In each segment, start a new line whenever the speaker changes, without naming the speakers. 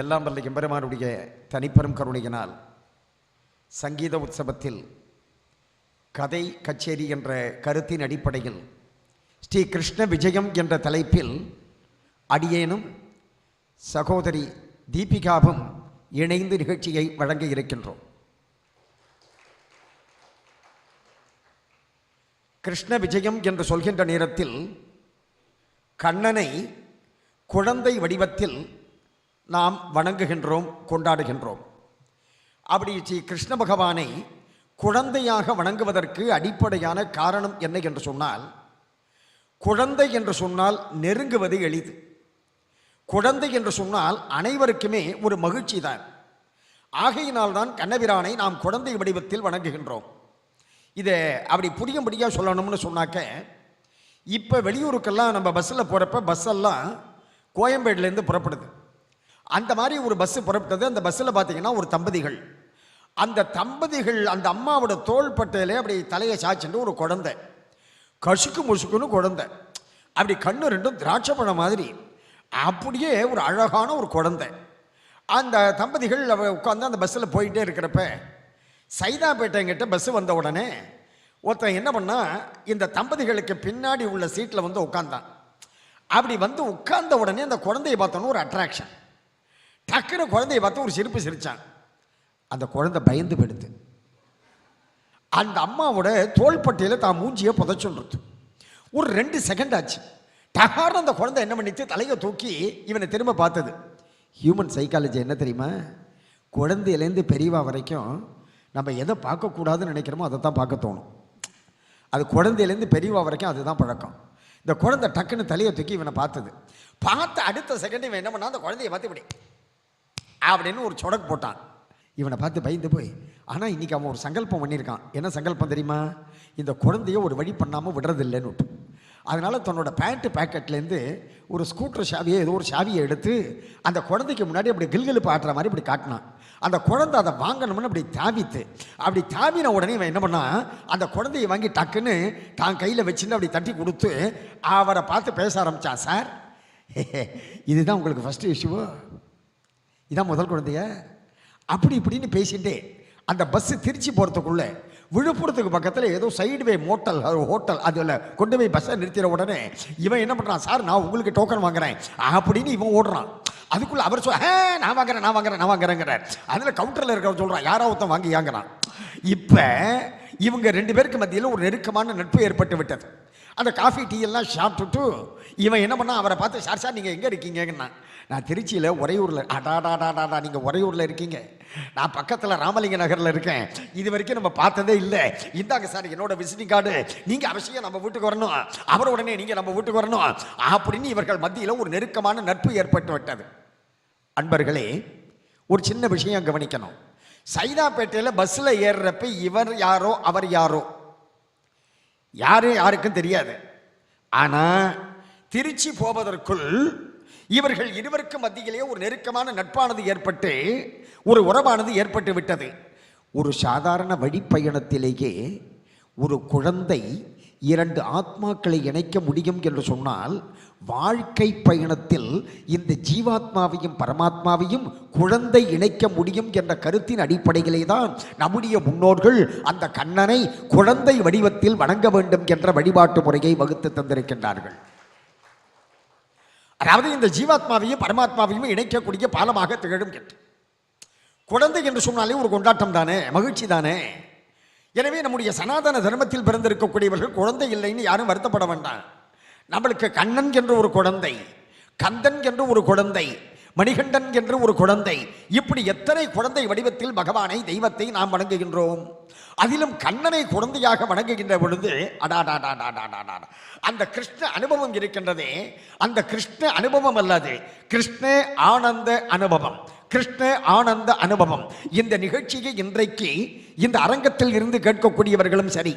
எல்லாம் வல்ல எம்பெருமானுடைய தனிப்பெரும் கருணையினால் சங்கீத உற்சவத்தில் கதை கச்சேரி என்ற கருத்தின் அடிப்படையில் ஸ்ரீ கிருஷ்ண விஜயம் என்ற தலைப்பில் அடியேனும் சகோதரி தீபிகாவும் இணைந்து நிகழ்ச்சியை வழங்க இருக்கின்றோம். கிருஷ்ண விஜயம் என்று சொல்கின்ற நேரத்தில் கண்ணனை குழந்தை வடிவத்தில் நாம் வணங்குகின்றோம், கொண்டாடுகின்றோம். அப்படி ஸ்ரீ கிருஷ்ண பகவானை குழந்தையாக வணங்குவதற்கு அடிப்படையான காரணம் என்ன என்று சொன்னால், குழந்தை என்று சொன்னால் நெருங்குவது எளிது. குழந்தை என்று சொன்னால் அனைவருக்குமே ஒரு மகிழ்ச்சி தான். ஆகையினால்தான் கண்ணபிரானை நாம் குழந்தை வடிவத்தில் வணங்குகின்றோம். இதை அப்படி புரியும்படியாக சொல்லணும்னு சொன்னாக்க, இப்போ வெளியூருக்கெல்லாம் நம்ம பஸ்ஸில் போகிறப்ப பஸ்ஸெல்லாம் கோயம்பேடுலேருந்து புறப்படுது. அந்த மாதிரி ஒரு பஸ்ஸு புறப்பட்டது. அந்த பஸ்ஸில் பார்த்தீங்கன்னா ஒரு தம்பதிகள், அந்த தம்பதிகள் அந்த அம்மாவோட தோள் பட்டையிலே அப்படி தலையை சாய்ச்சிட்டு ஒரு குழந்தை, கசுக்கு முசுக்குன்னு குழந்தை, அப்படி கண்ணு ரெண்டும் திராட்சை பழம் மாதிரி அப்படியே ஒரு அழகான ஒரு குழந்தை. அந்த தம்பதிகள் உட்காந்து அந்த பஸ்ஸில் போயிட்டே இருக்கிறப்ப சைதாப்பேட்டைங்கிட்ட பஸ்ஸு வந்த உடனே ஒருத்தன் என்ன பண்ணால், இந்த தம்பதிகளுக்கு பின்னாடி உள்ள சீட்டில் வந்து உட்காந்தான். அப்படி வந்து உட்கார்ந்த உடனே அந்த குழந்தையை பார்த்தோன்னு ஒரு அட்ராக்ஷன். டக்குன்னு குழந்தையை பார்த்து ஒரு சிரிப்பு சிரித்தான். அந்த குழந்தை பயந்து போயிடுது. அந்த அம்மாவோட தோள்பட்டையில் தான் மூஞ்சியை புதைச்சுன்றது. ஒரு 2 செகண்ட் ஆச்சு. டகார்னு அந்த குழந்தை என்ன பண்ணிட்டு தலையை தூக்கி இவனை திரும்ப பார்த்தது. ஹியூமன் சைக்காலஜி என்ன தெரியுமா? குழந்தையிலேருந்து பெரியவா வரைக்கும் நம்ம எதை பார்க்கக்கூடாதுன்னு நினைக்கிறோமோ அதை தான் பார்க்க தோணும். அது குழந்தையிலேருந்து பெரியவா வரைக்கும் அதுதான் பழக்கம். இந்த குழந்தை டக்குன்னு தலையை தூக்கி இவனை பார்த்தது. பார்த்த அடுத்த செகண்ட் இவன் என்ன பண்ணான், அந்த குழந்தையை பார்த்து இப்படி அப்படின்னு ஒரு சொடக்கு போட்டான். இவனை பார்த்து பயந்து போய், ஆனால் இன்றைக்கி அவன் ஒரு சங்கல்பம் பண்ணியிருக்கான். என்ன சங்கல்பம் தெரியுமா? இந்த குழந்தைய ஒரு வழி பண்ணாமல் விடுறதில்லைன்னு விட்டு. அதனால் தன்னோட பேண்ட்டு பேக்கெட்லேருந்து ஒரு ஸ்கூட்டர் சாவியை, ஏதோ ஒரு சாவியை எடுத்து அந்த குழந்தைக்கு முன்னாடி அப்படி கில்கிலுப்பு ஆட்டுற மாதிரி இப்படி காட்டினான். அந்த குழந்தை அதை வாங்கணும்னு அப்படி தாவித்து, அப்படி தாவின உடனே இவன் என்ன பண்ணான், அந்த குழந்தையை வாங்கி டக்குன்னு தான் கையில் வச்சுன்னு அப்படி தட்டி கொடுத்து அவரை பார்த்து பேச ஆரம்பித்தான். சார், இதுதான் உங்களுக்கு ஃபஸ்ட்டு இஷ்யூவோ? இதான் முதல் குழந்தைய? அப்படி இப்படின்னு பேசிட்டு அந்த பஸ்ஸு திருச்சி போகிறதுக்குள்ளே விழுப்புரத்துக்கு பக்கத்தில் ஏதோ சைடுவே மோட்டல் ஹோட்டல் அதில் கொண்டு போய் பஸ்ஸை நிறுத்திற உடனே இவன் என்ன பண்ணுறான், சார் நான் உங்களுக்கு டோக்கன் வாங்குறேன் அப்படின்னு இவன் ஓடுறான். அதுக்குள்ளே அவர் நான் வாங்குறேங்கிறார். அதில் கவுண்டரில் இருக்கிறவன் சொல்கிறான், யாராவது வாங்கி வாங்குறான். இப்போ இவங்க 2 பேருக்கு மத்தியில் ஒரு நெருக்கமான நட்பு ஏற்பட்டு விட்டது. அந்த காஃபி டீ எல்லாம் சாப்பிட்டுட்டு இவன் என்ன பண்ணால் அவரை பார்த்து, சார் நீங்கள் எங்கே இருக்கீங்கன்னா, நான் திருச்சியில் உறையூரில். அடாடாடாடாடா, நீங்கள் உறையூரில் இருக்கீங்க, நான் பக்கத்தில் ராமலிங்க நகரில் இருக்கேன், இது வரைக்கும் நம்ம பார்த்ததே இல்லை, இந்தாங்க சார் என்னோட விசிட்டிங் கார்டு, நீங்கள் அவசியம் நம்ம வீட்டுக்கு வரணும், அவர் உடனே நீங்கள் நம்ம வீட்டுக்கு வரணும் அப்படின்னு இவர்கள் மத்தியில் ஒரு நெருக்கமான நட்பு ஏற்பட்டு விட்டது. அன்பர்களே, ஒரு சின்ன விஷயம் கவனிக்கணும். சைதாப்பேட்டையில் பஸ்ஸில் ஏறுறப்ப இவர் யாரோ அவர் யாரோ யாருக்கும் தெரியாது. ஆனால் திருச்சி போவதற்குள் இவர்கள் இருவருக்கு மத்தியிலே ஒரு நெருக்கமான நட்பானது ஏற்பட்டு ஒரு உறவானது ஏற்பட்டு விட்டது. ஒரு சாதாரண வழிப்பயணத்திலேயே ஒரு குழந்தை 2 ஆத்மாக்களை இணைக்க முடியும் என்று சொன்னால், வாழ்க்கை பயணத்தில் இந்த ஜீவாத்மாவையும் பரமாத்மாவையும் குழந்தை இணைக்க முடியும் என்ற கருத்தின் அடிப்படையிலே தான் நம்முடைய முன்னோர்கள் அந்த கண்ணனை குழந்தை வடிவத்தில் வணங்க வேண்டும் என்ற வழிபாட்டு முறையை வகுத்து தந்திருக்கின்றார்கள். அதாவது இந்த ஜீவாத்மாவையும் பரமாத்மாவையும் இணைக்கக்கூடிய பாலமாக திகழும் என்று. குழந்தை என்று சொன்னாலே ஒரு கொண்டாட்டம் தானே, மகிழ்ச்சி தானே. எனவே நம்முடைய சனாதன தர்மத்தில் பிறந்திருக்கக்கூடியவர்கள் குழந்தை இல்லைன்னு யாரும் வருத்தப்பட வேண்டாம். நம்மளுக்கு கண்ணன் என்று ஒரு குழந்தை, கந்தன் என்று ஒரு குழந்தை, மணிகண்டன் என்று ஒரு குழந்தை, இப்படி எத்தனை குழந்தை வடிவத்தில் பகவானை தெய்வத்தை நாம் வணங்குகின்றோம். அதிலும் கண்ணனை குழந்தையாக வணங்குகின்ற பொழுது அடாடாடாடாடாடா அந்த கிருஷ்ண அனுபவம் இருக்கின்றதே, அந்த கிருஷ்ண அனுபவம் அல்லது கிருஷ்ண ஆனந்த அனுபவம், கிருஷ்ண ஆனந்த அனுபவம். இந்த நிகழ்ச்சியை இன்றைக்கு இந்த அரங்கத்தில் இருந்து கேட்கக்கூடியவர்களும் சரி,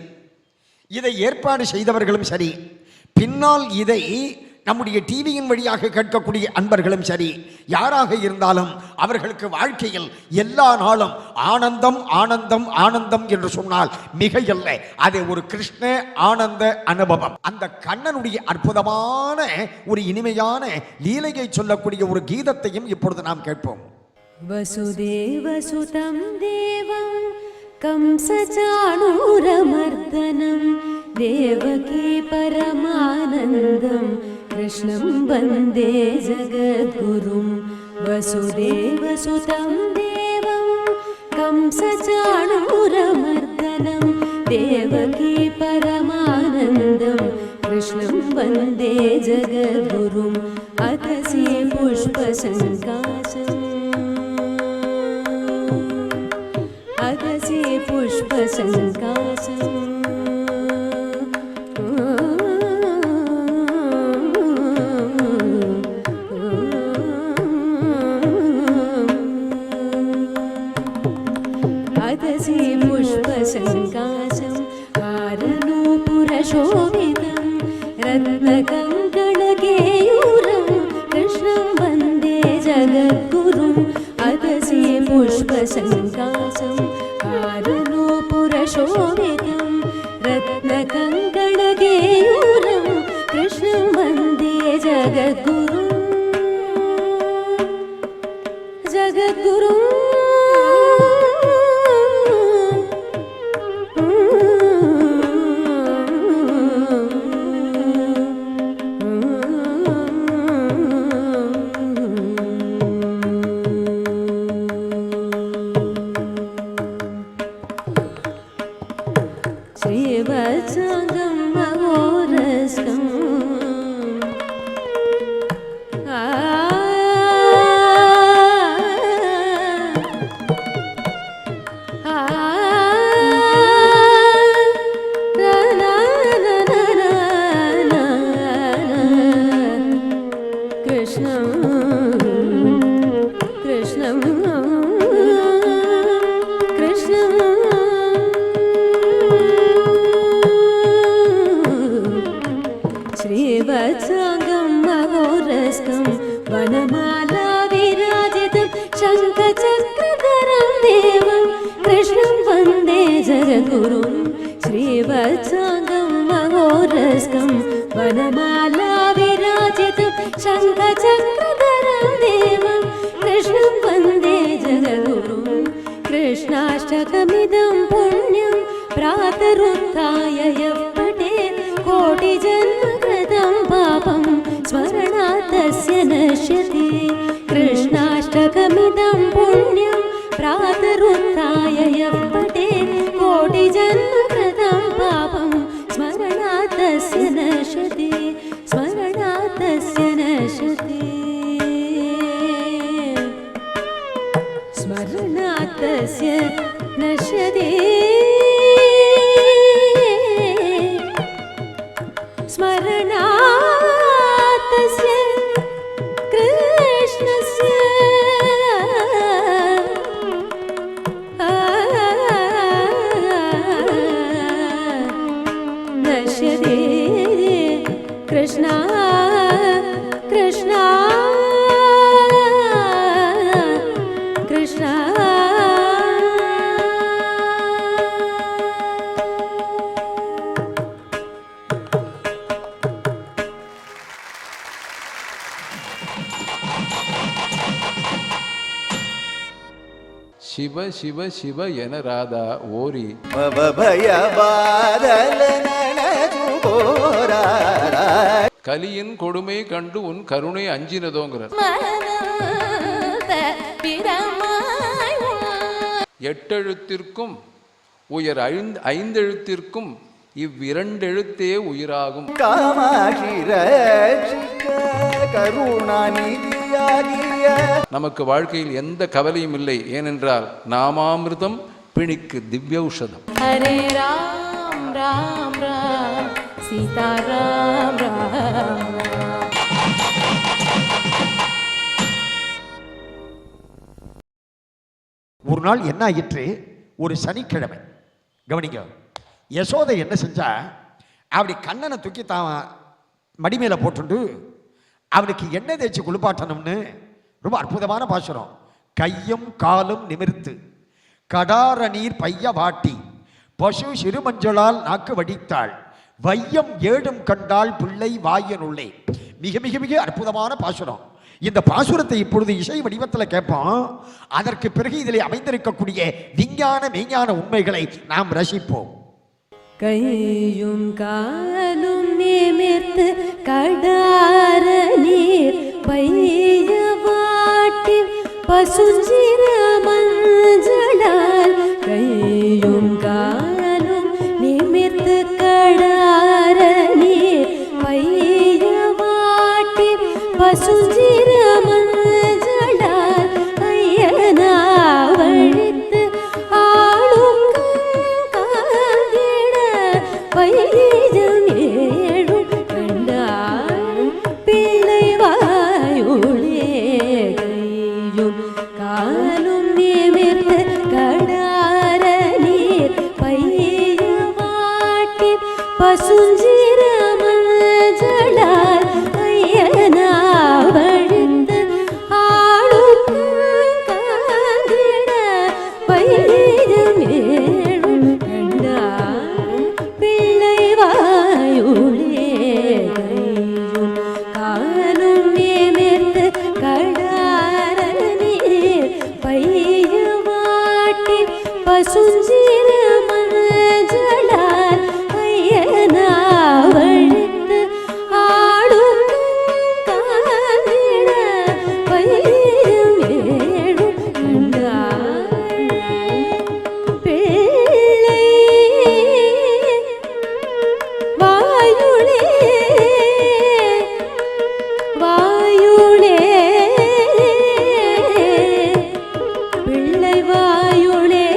இதை ஏற்பாடு செய்தவர்களும் சரி, பின்னால் இதை நம்முடைய டிவியின் வழியாக கேட்கக்கூடிய அன்பர்களும் சரி, யாராக இருந்தாலும் அவர்களுக்கு வாழ்க்கையில் எல்லா நாளும் ஆனந்தம் ஆனந்தம் ஆனந்தம் என்று சொன்னால் மிகையல்ல. அது ஒரு கிருஷ்ண ஆனந்த அனுபவம். அந்த கண்ணனுடைய அற்புதமான ஒரு இனிமையான லீலையை சொல்லக்கூடிய ஒரு கீதத்தையும் இப்பொழுது நாம் கேட்போம்.
वसुदेवसुतं देवं कंसचाणूरमर्दनं देवकी परमानन्दं कृष्णं वन्दे जगद्गुरुं. वसुदेवसुतं देवं कंसचाणूरमर्दनं देवकी परमानन्दं कृष्णं वन्दे जगद्गुरुं. अतसी पुष्पसङ्काशम् अगसी पुष्पसङ्काशम् अगसी पुष्पसङ्काशं हारनूपुरशोभितं रत्नकङ्कणकेयूरं कृष्णं वन्दे जगद्गुरुम्. अगसी पुष्पसङ्काशं हारनूपुरशोभितं रत्नकङ्कणकेयूरं कृष्णं वन्दे जगद्गुरुं. जगद्गुरुं श्रीवत्संगं महोरस्कं कृष्णं कृष्णं कृष्णं श्रीवत्संगं महोरस्कं वनमाला विराजितं शङ्खचक्रधरं देवं कृष्णं वन्दे जगद्गुरुं. श्रीवत्संगं महोरस्कं वनमाला विराजितं शङ्खचक्रधरं देवं कृष्णं वन्दे जगद्गुरुं. कृष्णाष्टकमिदं पुण्यं प्रातरुत्थाय यः पठेत् कोटिजन्मकृतं पापं स्मरणात् तस्य नश्यति. कृष्णाष्टकमिदं पुण्यं प्रातरुत्थाय यः पठेत् कोटिजन्मकृतं पापं स्मरणात् तस्य नश्यति. स्मरणात् तस्य नश्यति. स्मरणात् तस्य नश्यति. स्मरणात् तस्य कृष्णस्य नश्यति. कृष्णा कृष्णा कृष्णा
ಶಿವ ಶಿವ ಶಿವ ಎನ ರಾಧಾ ಓರಿ கலியின் கொடுமை கண்டு உன் கருணை அஞ்சினதோங்கிறார். எட்டெழுத்திற்கும் உயர் ஐந்தெழுத்திற்கும் இவ்விரண்டெழுத்தே உயிராகும். நமக்கு வாழ்க்கையில் எந்த கவலையும் இல்லை. ஏனென்றால் நாமாமிர்தம் பிணிக்கு திவ்யௌஷதம்.
ஹரே ராம் ராம் ராம் சீதா ராம் ராம்.
ஒரு நாள் என்ன ஆயிற்று? ஒரு சனிக்கிழமை. கவனிங்க, யசோதை என்ன செஞ்சா, அப்படி கண்ணனை தூக்கி தான் மடி மேலே போட்டுண்டு அவனுக்கு எண்ணெய் தேய்ச்சி குளிப்பாட்டணும்னு ரொம்ப அற்புதமான பாசுரம். கையும் காலும் நிமிர்த்து கடார நீர் பைய வாட்டி பசு சிறுமஞ்சளால் நாக்கு வடித்தாள் வையம் ஏடும் கண்டாள் பிள்ளை வாயனுள்ளே. மிக மிக மிக அற்புதமான பாசுரம். இந்த பாசுரத்தை இப்பொழுது இசை வடிவத்தில் கேட்போம். அதற்கு பிறகு இதில் அமைந்திருக்கக்கூடிய விஞ்ஞான மெய்ஞான உண்மைகளை நாம் ரசிப்போம்.
கையும் காலும் நிமிர்த்து கடார நீர் பைய வாட்டி பசுஞ்சிர மஞ்சளால் கையும் காலும் நிமிர்த்து கடார நீர் பைய வாட்டி பசுஞ்சிர மஞ்சளால் ஐயனா வழித்து ஆளும் காந்திட பையம் ஏழும் கண்டாள் பிள்ளை வாயுளே. கையும் காலும் நிமிர்த்து கடார நீர் பைய வாட்டி பசுஞ்சிர மஞ்சளால் ஐயனா வழித்து ஆளும் காந்திட பையம் ஏழும் கண்டாள் பிள்ளை வாயுளே. கையும் காலும் நிமிர்த்து கடார நீர் பைய வாட்டி பசுஞ்சிர மஞ்சளால் ஐயனா வழித்து ஆளும் காந்திட பையம் ஏழும் கண்டாள் பிள்ளை வாயுளே. வாயுளே பிள்ளை வாயுளே.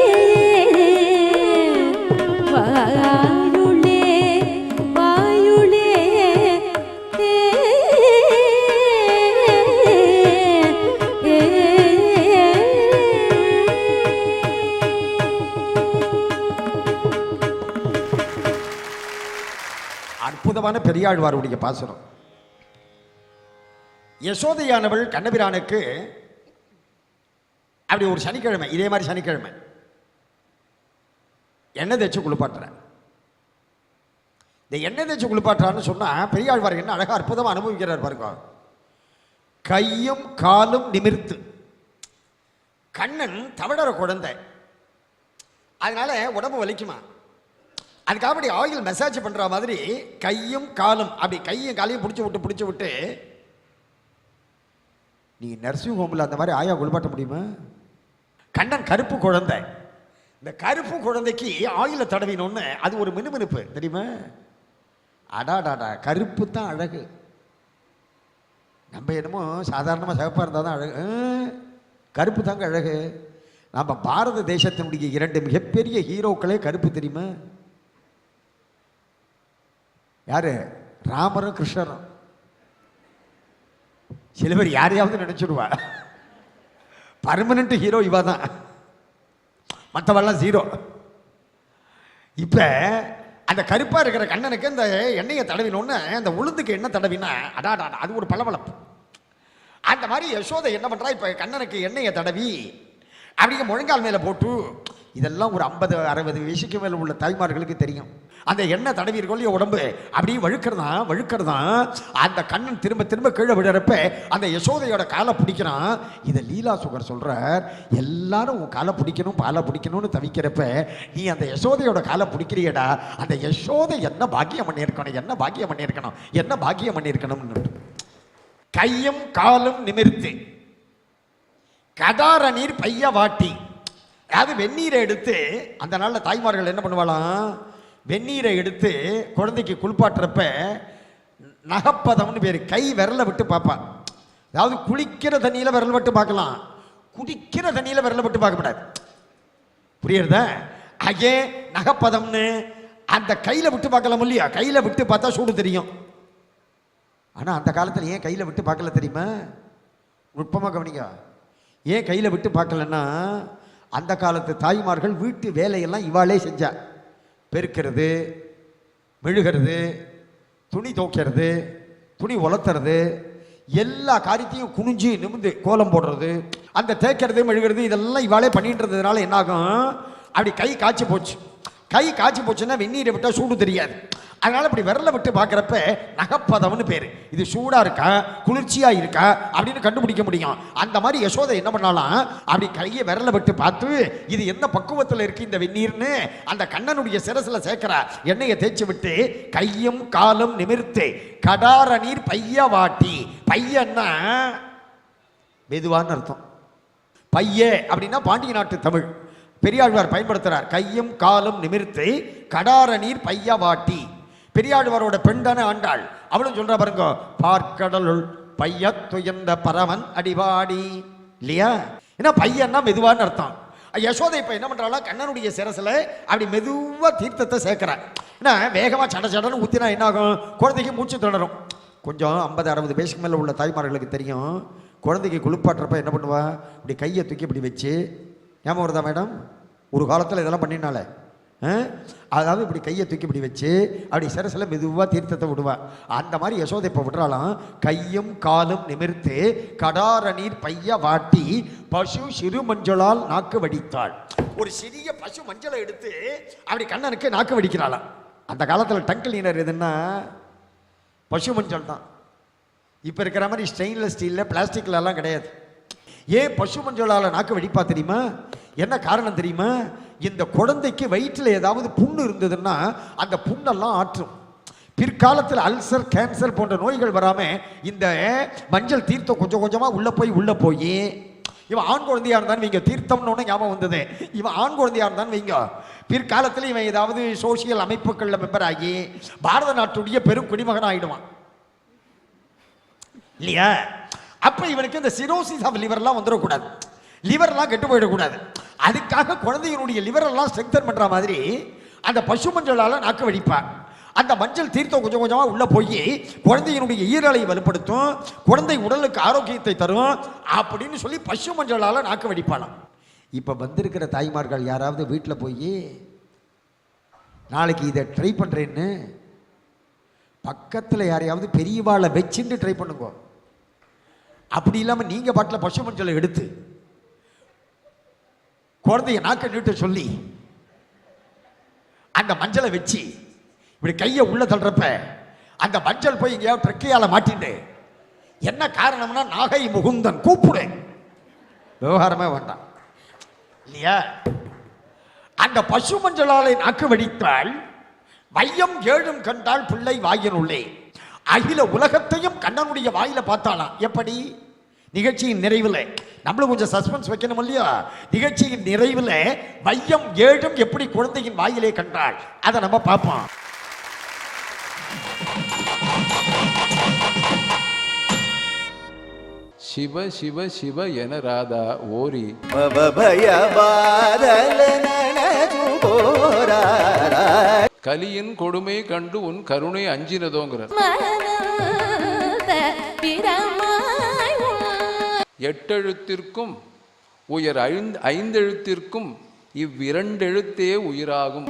வாயுளே வாயுளே
அற்புதமான பெரியாழ்வாருடைய பாசுரம். யசோதையானவள் கண்ணபிரானுக்கு அப்படி ஒரு சனிக்கிழமை, இதே மாதிரி சனிக்கிழமை எண்ணெய் தேய்ச்சி குளிப்பாட்டுறேன். இந்த எண்ணெய் தேய்ச்சி குளிப்பாட்டுறான்னு சொன்னா பெரியாழ்வார் என்ன அழகா அற்புதமா அனுபவிக்கிறார் பாருங்க. கையும் காலும் நிமிர்த்து. கண்ணன் தவழற குழந்தை, அதனால உடம்பு வலிக்குமா, அதுக்காக அப்படி ஆயில் மசாஜ் பண்ற மாதிரி கையும் காலும் அப்படி கையும் காலையும் பிடிச்சி விட்டு நீ நர்சிங் ஹோம்ல அந்த மாதிரி ஆயா குளிப்பாட்ட முடியுமா? கண்ணன் கருப்பு குழந்தை, இந்த கருப்பு குழந்தைக்கு ஆயில தடவினோன்னு அது ஒரு மினுமினுப்பு தெரியுமா? அடாடாடா, கருப்பு தான் அழகு. நம்ம என்னமோ சாதாரணமாக சிவப்பாக இருந்தால் தான் அழகு. கருப்பு தாங்க அழகு. நம்ம பாரத தேசத்தினுடைய 2 மிகப்பெரிய ஹீரோக்களே கருப்பு தெரியுமா? யாரு? ராமரும் கிருஷ்ணரும். சில பேர் யாரையாவது நினைச்சிடுவா பர்மனன்ட் ஹீரோ இவா தான், மற்றவெல்லாம் ஜீரோ. இப்ப அந்த கருப்பா இருக்கிற கண்ணனுக்கு இந்த எண்ணெயை தடவினோன்னு அந்த உளுந்துக்கு எண்ணெய் தடவினா அடாடா அது ஒரு பளபளப்பு. அந்த மாதிரி யசோதை என்ன பண்றா, இப்ப கண்ணனுக்கு எண்ணெயை தடவி அப்படிங்க முழங்கால் மேல போட்டு, இதெல்லாம் ஒரு 50-60 வயசுக்கு மேல உள்ள தாய்மார்களுக்கு தெரியும். அந்த எண்ணெய் தடவி இருக்கோம் உடம்பு அப்படியே வழுக்கிறதா அந்த கண்ணன் திரும்ப திரும்ப கீழே விடுறப்ப அந்த யசோதையோட காலை பிடிக்கிறான். இதை லீலா சுகர் சொல்றார், எல்லாரும் உன் காலை பிடிக்கணும் பாலை பிடிக்கணும்னு தவிக்கிறப்ப நீ அந்த யசோதையோட காலை பிடிக்கிறியடா, அந்த யசோதை என்ன பாக்கியம் பண்ணியிருக்கணும். கையும் காலும் நிமிர்த்து கடார நீர் பைய வாட்டி, அதாவது வெந்நீரை எடுத்து, அந்த நாளில் தாய்மார்கள் என்ன பண்ணுவாளாம், வெந்நீரை எடுத்து குழந்தைக்கு குளிப்பாட்டுறப்ப நகப்பதம்னு பேர், கை விரலை விட்டு பார்ப்பான். அதாவது குளிக்கிற தண்ணியில் விரல் விட்டு பார்க்கலாம், குடிக்கிற தண்ணியில் விரலை விட்டு பார்க்க கூடாது. புரியுறதா? அங்கே நகப்பதம்னு அந்த கையில் விட்டு பார்க்கலாம் இல்லையா? கையில் விட்டு பார்த்தா சூடு தெரியும். ஆனால் அந்த காலத்தில் ஏன் கையில் விட்டு பார்க்கல தெரியுமா? நுட்பமாக கவனிங்க. ஏன் கையில் விட்டு பார்க்கலன்னா, அந்த காலத்து தாய்மார்கள் வீட்டு வேலையெல்லாம் இவாளே செஞ்சா. பெருக்கிறது, மெழுகிறது, துணி துவைக்கிறது, துணி உலர்த்துறது, எல்லா காரியத்தையும் குனிஞ்சு நிமிந்து கோலம் போடுறது, அந்த தேய்க்கிறது மெழுகிறது இதெல்லாம் இவாளே பண்ணிட்டு இருந்ததுனால என்னாகும், அப்படி கை காய்ச்சி போச்சு. கை காய்ச்சி போச்சுன்னா வெந்நீரை விட்டால் சூடு தெரியாது. அதனால இப்படி விரலை விட்டு பார்க்குறப்ப நகப்பதம்னு பேர். இது சூடாக இருக்கா குளிர்ச்சியா இருக்கா அப்படின்னு கண்டுபிடிக்க முடியும். அந்த மாதிரி யசோதை என்ன பண்ணாலாம், அப்படி கையை விரலை விட்டு பார்த்து இது என்ன பக்குவத்தில் இருக்கு இந்த வெந்நீர்னு அந்த கண்ணனுடைய சிரசில் சேர்க்கிற எண்ணெயை தேய்ச்சி விட்டு கையும் காலும் நிமிர்த்து கடார நீர் பைய வாட்டி. பையன்னா மெதுவான்னு அர்த்தம். பைய அப்படின்னா பாண்டிய நாட்டு தமிழ். பெரியாழ்வார் பயன்படுத்துறார். கையும் காலும் நிமிர்த்து கடார நீர் பைய வாட்டி. பெரியாழ்வாரோட பெண் தானே ஆண்டாள், அவளும் சொல்றா பாருங்க, பார்க்கடலுள் பைய துயர்ந்த பரவன் அடிவாடி இல்லையா. ஏன்னா பையன்னா மெதுவான்னு அர்த்தம். யசோதை இப்ப என்ன பண்றாளா, கண்ணனுடைய சிரசில் அப்படி மெதுவா தீர்த்தத்தை சேர்க்கிறார். ஏன்னா வேகமா சட சடன்னு ஊத்தினா என்ன ஆகும், குழந்தைக்கு மூச்சு திணறும். கொஞ்சம் 50-60 வயசுக்கு மேலே உள்ள தாய்மார்களுக்கு தெரியும், குழந்தைக்கு குளிப்பாட்டுறப்ப என்ன பண்ணுவா, இப்படி கையை தூக்கி இப்படி வச்சு, ஞாபகம் வருதா மேடம், ஒரு காலத்தில் இதெல்லாம் பண்ணினாலே, அதாவது இப்படி கையை தூக்கி இப்படி வச்சு அப்படி சிரசில் மெதுவாக தீர்த்தத்தை விடுவா. அந்த மாதிரி யசோதை இப்போ விடுறாலாம். கையும் காலும் நிமிர்த்து கடார நீர் பைய வாட்டி பசு சிறு மஞ்சளால் நாக்கு வடித்தாள். ஒரு சிறிய பசு மஞ்சளை எடுத்து அப்படி கண்ணனுக்கு நாக்கு வடிக்கிறாளாம். அந்த காலத்தில் டங்க் கிளீனர் எதுன்னா பசு மஞ்சள் தான். இப்போ இருக்கிற மாதிரி ஸ்டெயின்லெஸ் ஸ்டீலில் பிளாஸ்டிக்லலாம் கிடையாது. ஏன் பசு மஞ்சளால் நாக்கு வடிப்பா தெரியுமா? என்ன காரணம் தெரியுமா? இந்த குழந்தைக்கு வயிற்றில் ஏதாவது புண்ணு இருந்ததுன்னா அந்த புண்ணெல்லாம் ஆற்றும். பிற்காலத்தில் அல்சர் கேன்சர் போன்ற நோய்கள் வராமல் இந்த மஞ்சள் தீர்த்தம் கொஞ்சம் கொஞ்சமாக உள்ளே போய் இவன் ஆண் குழந்தையா இருந்தான்னு வைங்க, தீர்த்தம்னு ஞாபகம் வந்தது, இவன் ஆண் குழந்தையா இருந்தான்னு வைங்க, பிற்காலத்தில் இவன் ஏதாவது சோசியல் அமைப்புகளில் மெம்பர் ஆகி பாரத நாட்டுடைய பெரும் குடிமகன் ஆகிடுவான் இல்லையா. அப்ப இவனுக்கு இந்த சிரோசிஸ் ஆஃப் லிவர்லாம் வந்துடக்கூடாது, லிவர்லாம் கெட்டு போயிடக்கூடாது. அதுக்காக குழந்தையினுடைய லிவரெல்லாம் ஸ்ட்ரெங்தன் பண்ற மாதிரி அந்த பசு மஞ்சளால நாக்கு வடிப்பான். அந்த மஞ்சள் தீர்த்தம் கொஞ்சம் கொஞ்சமாக உள்ள போய் குழந்தையினுடைய ஈரலை வலுப்படுத்தும், குழந்தை உடலுக்கு ஆரோக்கியத்தை தரும் அப்படின்னு சொல்லி பசு மஞ்சளால நாக்கு வடிப்பாளாம். இப்ப வந்திருக்கிற தாய்மார்கள் யாராவது வீட்டில் போய் நாளைக்கு இதை ட்ரை பண்றேன்னு பக்கத்தில் யாரையாவது பெரியவாளை வச்சுட்டு ட்ரை பண்ணுங்க. அப்படி இல்லாமல் நீங்க பாட்டில் பசு மஞ்சளை எடுத்து குழந்தைய நாக்க நீட்ட சொல்லி அந்த மஞ்சளை வச்சு இப்படி கையை உள்ள தள்ளுறப்ப அந்த மஞ்சள் போய் எங்கேயாவது ட்ரெக்கையால மாட்டிண்டு என்ன காரணம்னா நாகை முகுந்தன் கூப்பிடு, விவகாரமே வேண்டாம் இல்லையா. அந்த பசு மஞ்சளாலை நாக்கு வடித்தால் வையம் ஏழும் கண்டால் பிள்ளை வாயினுள்ளே. அகில உலகத்தையும் கண்ணனுடைய வாயில பார்த்தாலாம். எப்படி? நிகழ்ச்சியின் நிறைவில் நம்மளும் கொஞ்சம் சஸ்பென்ஸ் வைக்கணும் இல்லையா. நிகழ்ச்சியின் நிறைவில் வையம் ஏழும் எப்படி குழந்தையின் வாயிலே கண்டாள் அதை நம்ம பார்ப்போம்.
சிவ சிவ சிவ என ராதா ஓரி கலியின் கொடுமை கண்டு உன் கருணை அஞ்சினதோங்கிறார். 8 எழுத்திற்கும் உயர் 5 எழுத்திற்கும் இவ்விரண்டெழுத்தே உயிராகும்.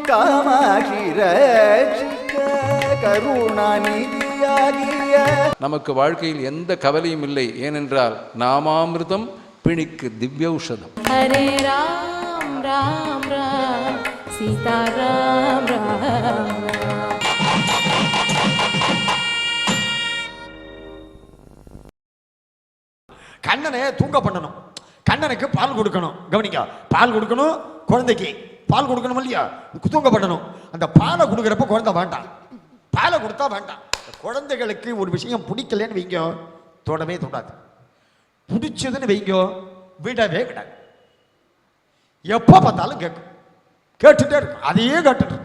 நமக்கு வாழ்க்கையில் எந்த கவலையும் இல்லை, ஏனென்றால் நாமாமிர்தம் பிணிக்கு திவ்யௌஷதம்.
ஹரே ராம் ராம் ராம் சீதா ராம் ராம்.
கண்ணனை தூங்க பண்ணணும், கண்ணனுக்கு பால் கொடுக்கணும். கவனிக்க, பால் கொடுக்கணும், குழந்தைக்கு பால் கொடுக்கணும் இல்லையா, தூங்க பண்ணணும். அந்த பாலை கொடுக்குறப்ப குழந்தை வேண்டாம், பாலை கொடுத்தா வேண்டாம். குழந்தைகளுக்கு ஒரு விஷயம் பிடிக்கலன்னு வைங்க, தொடவே தொடாது. பிடிச்சதுன்னு வைங்க, விடவே விடாது. எப்போ பார்த்தாலும் கேட்கும், கேட்டுட்டே இருக்கும், அதையே கேட்டுட்டு.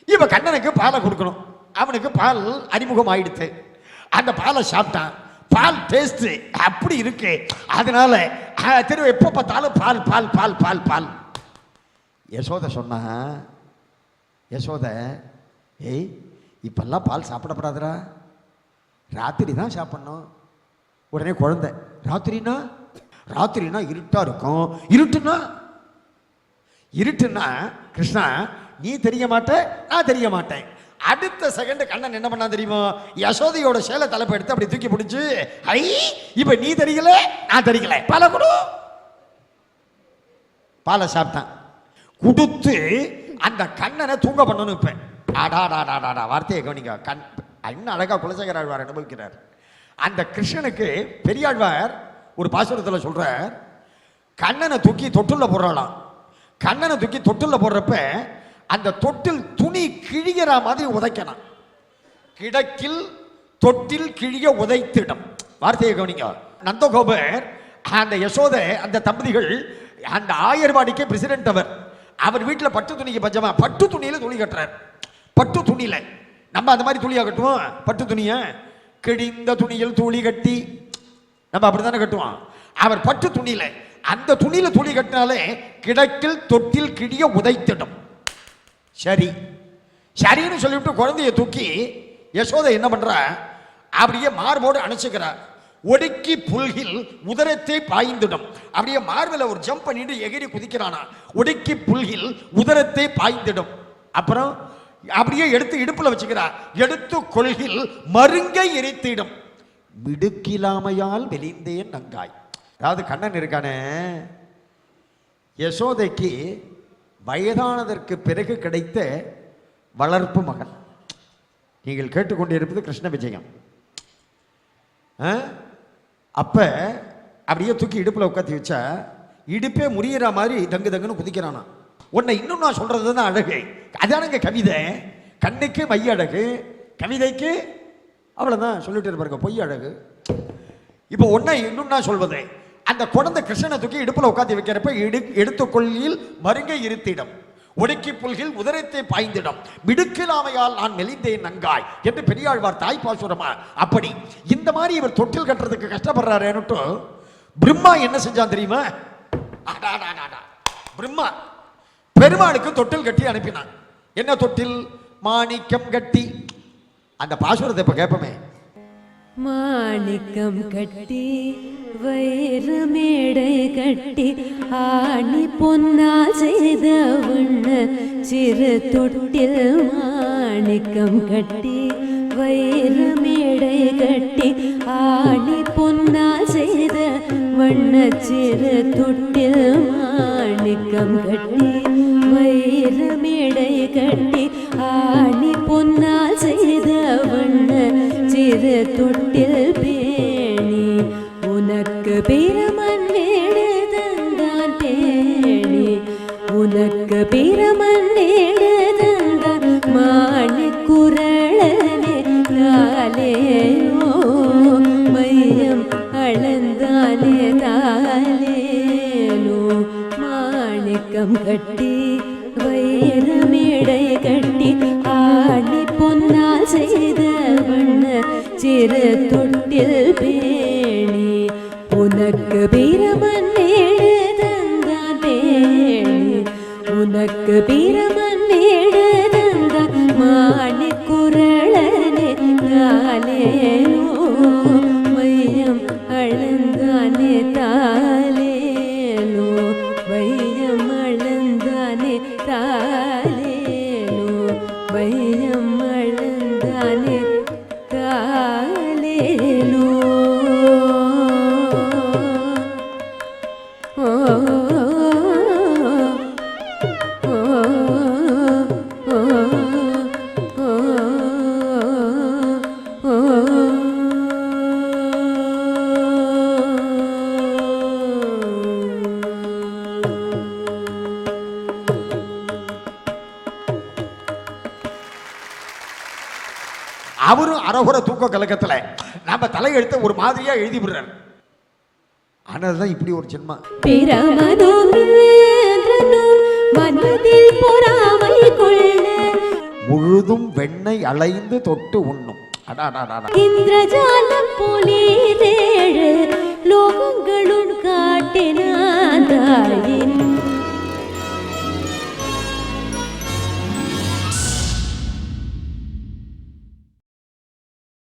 இப்ப கண்ணனுக்கு பாலை கொடுக்கணும், அவனுக்கு பால் அறிமுகம் ஆயிடுத்து. அந்த பாலை சாப்பிட்டான், பால் டேஸ்ட் அப்படி இருக்கு, அதனால திரும்ப எப்போ பார்த்தாலும் பால் பால் பால் பால் பால். யசோதை சொன்னா, யசோதை ஏய் இப்பெல்லாம் பால் சாப்பிடப்படாதுரா, ராத்திரி தான் சாப்பிடணும். உடனே குழந்தை, ராத்திரினா ராத்திரினா இருட்டா இருக்கும், இருட்டுன்னா இருட்டுன்னா கிருஷ்ணா நீ தெரிய மாட்ட, நான் தெரிய மாட்டேன். அடுத்த செகண்ட் கண்ணன் என்ன பண்ணா தெரியுமா? யசோதையோட சேலை தலைப்பை எடுத்து அப்படி தூக்கி பிடிச்சு, ஐ இப்ப நீ தெரியல நான் தெரியல, பாலை கொடு. பாலை சாப்பிட்டான். கொடுத்து அந்த கண்ணனை தூங்க பண்ணணும். இப்ப ஆடாடாடாடா வார்த்தையை கவனிங்க. கண் இன்னும் அழகா குலசேகர ஆழ்வார் அனுபவிக்கிறார். அந்த கிருஷ்ணனுக்கு பெரியாழ்வார் ஒரு பாசுரத்தில் சொல்றார், கண்ணனை தூக்கி தொட்டுள்ள போடுறாளாம். கண்ணனை தூக்கி தொட்டுள்ள போடுறப்ப அந்த தொட்டில் துணி கிழிகிற மாதிரி உதைக்கணும். கிடக்கில் தொட்டில் கிழிய உதைத்திடம். வார்த்தையை கவனிங்க. நந்தகோபர் அந்த யசோதை அந்த தம்பதிகள் அந்த ஆயர்வாடிக்கு பிரசிடென்ட். அவர் வீட்டில் பட்டு துணிக்கு பஞ்சமா, பட்டு துணியில துணி கட்டுறார். பட்டு துணியில நம்ம அந்த மாதிரி துணியா கட்டுவோம். பட்டு துணிய கிழிந்த துணியில் துளி கட்டி நம்ம அப்படித்தானே கட்டுவோம். அவர் பட்டு துணியில அந்த துணியில துளி கட்டினாலே கிடக்கில் தொட்டில் கிழிய உதைத்திடும். சரி சரின்னு சொல்லிவிட்டு குழந்தைய தூக்கி யசோதை என்ன பண்றா, அப்படியே மார்போடு அணைச்சுக்கிறார். ஒடுக்கி புல்கில் உதரத்தை பாய்ந்திடும். அப்படியே மார்பில் ஒரு ஜம்ப் பண்ணிட்டு எகிரி குதிக்கிறானா. ஒடுக்கி புல்கில் உதரத்தை பாய்ந்திடும். அப்புறம் அப்படியே எடுத்து இடுப்புல வச்சுக்கிறார். எடுத்து கொள்கில் மருங்கை எரித்திடும். மிடுக்கிலாமையால் வெளிந்தேன் நங்காய். அதாவது கண்ணன் இருக்கானே, யசோதைக்கு வயதானதற்கு பிறகு கிடைத்த வளர்ப்பு மகன். நீங்கள் கேட்டுக்கொண்டிருப்பது கிருஷ்ண விஜயம். அப்ப அப்படியே தூக்கி இடுப்புல உட்காத்தி வச்சா இடுப்பே முறியிற மாதிரி தங்கு தங்குன்னு குதிக்கிறானா. உன்னை இன்னும் நான் சொல்றது தான் அழகு. அதானுங்க கவிதை. கண்ணுக்கு மைய அழகு, கவிதைக்கு அவ்வளவுதான் சொல்லிட்டு இருப்பாருங்க பொய் அழகு. இப்போ ஒன்னை இன்னும் நான் சொல்வது, அந்த குழந்தை கிருஷ்ணனை தூக்கி இடுப்புல உட்காந்து வைக்கிறப்ப எடுத்துக்கொள்ளியில் மருங்கை இருத்திடம், ஒடுக்கி புல்கில் உதரத்தை பாய்ந்திடம், மிடுக்கிலாமையால் நான் மெலிந்தேன் நங்காய் என்று பெரியாழ்வார் தாய் பாசுரமா. அப்படி இந்த மாதிரி இவர் தொட்டில் கட்டுறதுக்கு கஷ்டப்படுறாருன்னுட்டு பிரம்மா என்ன செஞ்சான் தெரியுமா? பிரம்மா பெருமாளுக்கு தொட்டில் கட்டி அனுப்பினான். என்ன தொட்டில்? மாணிக்கம் கட்டி. அந்த பாசுரத்தை இப்ப கேட்போமே.
மாணிக்கம் கட்டி வைரமேடை கட்டி ஆணி பொன்னால் செய்த வண்ண சிறு தொட்டில். மாணிக்கம் கட்டி வைரமேடை கட்டி ஆணி பொன்னால் செய்த வண்ண சிறு தொட்டில். மாணிக்கம் கட்டி வைரமேடை கட்டி ஆணி பொன்னால் செய்த வண்ண சிறு தொட்டில் பேணி உனக்கு பிரமன் வேடு தந்தான் பேணி உனக்கு பிரமன் வேடு தந்தான் மாணி குரளனே தாலேனோ மையம் அளந்தானே தாலேனோ. மாணிக்கம் கட்டி வைரமேடை கட்டி ஆணி பொன்னால் செய்த வண்ண சிறு தொட்டில் பேணி உனக்கு பிரமன் வேடு தந்தான் பேணி உனக்கு பிரமன் வேடு தந்தான் மாணி குரளனே தாலேனோ மையம் அளந்தானே தாலேனோ வையம் அளந்தானே தாலேனோ வையம் அளந்தானே தாலேனோ.
அவரும் அறகுற தூக்க கலக்கத்துல நம்ம தலையெழுத்த ஒரு மாதிரியா எழுதி விடுறாரு. ஆனதுதான் இப்படி ஒரு ஜென்மா. முழுதும் வெண்ணெய் அலைந்து தொட்டு உண்ணும்.
இந்திரஜாலம் போலீரேழு லோகங்களும் காட்டினான்